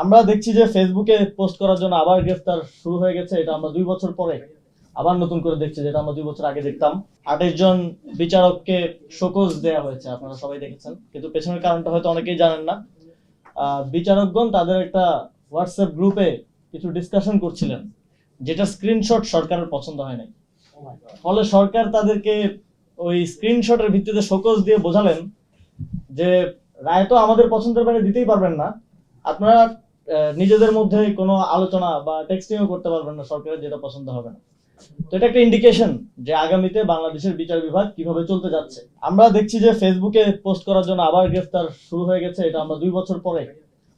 আমরা দেখছি যে ফেসবুকে পোস্ট করার জন্য আবার গ্রেফতার শুরু হয়ে গেছে। এটা আমরা 2 বছর পরে আবার নতুন করে দেখছি, যেটা আমরা 2 বছর আগে দেখতাম। 28 জন বিচারককে শোকজ দেয়া হয়েছে, আপনারা সবাই দেখেছেন, কিন্তু পেছনের কারণটা হয়তো অনেকেই জানেন না। বিচারকগণ তাদের একটা হোয়াটসঅ্যাপ গ্রুপে কিছু ডিসকাশন করছিলেন, যেটা স্ক্রিনশট সরকারের পছন্দ হয় নাই। ফলে সরকার তাদেরকে ওই স্ক্রিনশটের ভিত্তিতে শোকজ দিয়ে বোঝালেন যে রায় তো আমাদের পছন্দের বাইরে দিতেই পারবেন না, আপনারা নিজেদের মধ্যে কোনো আলোচনা বা টেক্সটিংও করতে পারবেন না, সরকারের যেটা পছন্দ হবে না। তো এটা একটা ইন্ডিকেশন যে আগামীতে বাংলাদেশের বিচার বিভাগ কিভাবে চলতে যাচ্ছে। আমরা দেখছি যে ফেসবুকে পোস্ট করার জন্য আবার গ্রেফতার শুরু হয়ে গেছে। এটা আমরা 2 বছর পরে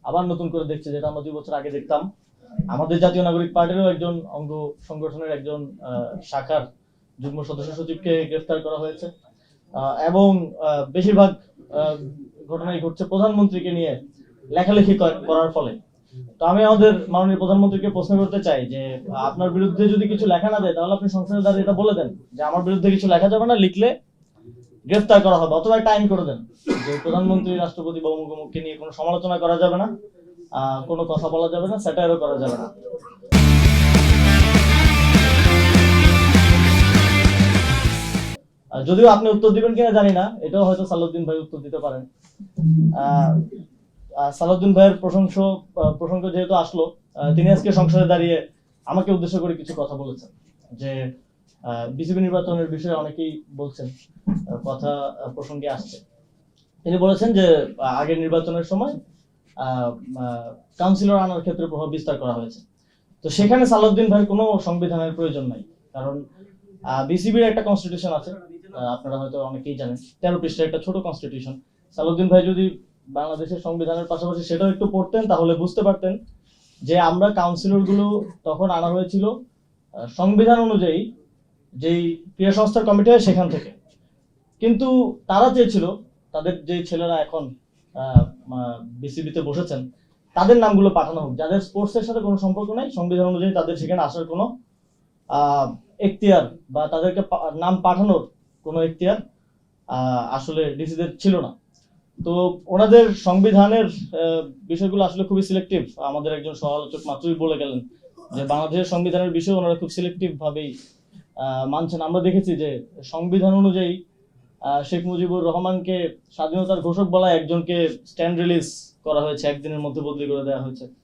আবার নতুন করে দেখছি, যেটা আমরা 2 বছর আগে দেখতাম। আমাদের জাতীয় নাগরিক পার্টিরও একজন অঙ্গ সংগঠনের একজন শাখার যুগ্ম সদস্য সচিবকে গ্রেফতার করা হয়েছে, এবং বেশিরভাগ ঘটনাই ঘটছে প্রধানমন্ত্রীকে নিয়ে লেখালেখি করার ফলে। তো আমি আমাদের মাননীয় প্রধানমন্ত্রীকে প্রশ্ন করতে চাই যে আপনার বিরুদ্ধে যদি কিছু লেখা না দেয়, তাহলে আপনি সংসদে দাঁড়িয়ে এটা বলে দেন যে আমার বিরুদ্ধে কিছু লেখা যাবে না, লিখলে গ্রেফতার করা হবে, অথবা একটা আইন করে দেন যে প্রধানমন্ত্রী, রাষ্ট্রপতি বা অমুক নিয়ে কোনো সমালোচনা করা যাবে না, কোনো কথা বলা যাবে না, স্যাটায়ারও করা যাবে না। যদিও আপনি উত্তর দিবেন কিনা জানি না, এটাও হয়তো সালাউদ্দিন ভাই উত্তর দিতে পারেন। সালাউদ্দিন ভাইয়ের প্রসঙ্গ যেহেতু আসলো, তিনি আজকে সংসদে দাঁড়িয়ে আমাকে উদ্দেশ্য করে কিছু কথা বলেছেন যে বিসিবি নির্বাচনের বিষয়ে অনেকেই বলছেন, কথা প্রসঙ্গে আসছে। তিনি বলেছেন যে আগের নির্বাচনের সময় কাউন্সিলর আনার ক্ষেত্রে প্রভাব বিস্তার করা হয়েছে। তো সেখানে সালাউদ্দিন ভাইয়ের কোনো সংবিধানের প্রয়োজন নাই, কারণ বিসিবির একটা কনস্টিটিউশন আছে, আপনারা হয়তো অনেকেই জানেন, 13 পৃষ্ঠার একটা ছোট কনস্টিটিউশন। সালাউদ্দিন ভাই যদি বাংলাদেশের সংবিধানের পাশাপাশি সেটাও একটু পড়তেন, তাহলে বুঝতে পারতেন যে আমরা কাউন্সিলর গুলো তখন আনা হয়েছিল সংবিধান অনুযায়ী যেই ক্রিয়া সংস্থার কমিটি হয় সেখান থেকে। কিন্তু তারা চেয়েছিল তাদের যে ছেলেরা এখন বিসিবিতে বসেছেন তাদের নামগুলো পাঠানো হোক, যাদের স্পোর্টসের সাথে কোনো সম্পর্ক নাই, সংবিধান অনুযায়ী তাদের সেখানে আসার কোনো এখতিয়ার বা তাদেরকে নাম পাঠানোর কোনো এখতিয়ার আসলে ডিসিদের ছিল না। তো ওনাদের সংবিধানের বিষয়গুলো আসলে খুবই সিলেক্টিভ। আমাদের একজন সমালোচক মাত্রই বলে গেলেন যে বাংলাদেশের সংবিধানের বিষয় ওনারা খুব সিলেক্টিভ ভাবেই মানছেন। আমরা দেখেছি যে সংবিধান অনুযায়ী শেখ মুজিবুর রহমানকে স্বাধীনতার ঘোষক বলা একজনকে স্ট্যান্ড রিলিজ করা হয়েছে, একদিনের মধ্যে বদলি করে দেওয়া হয়েছে।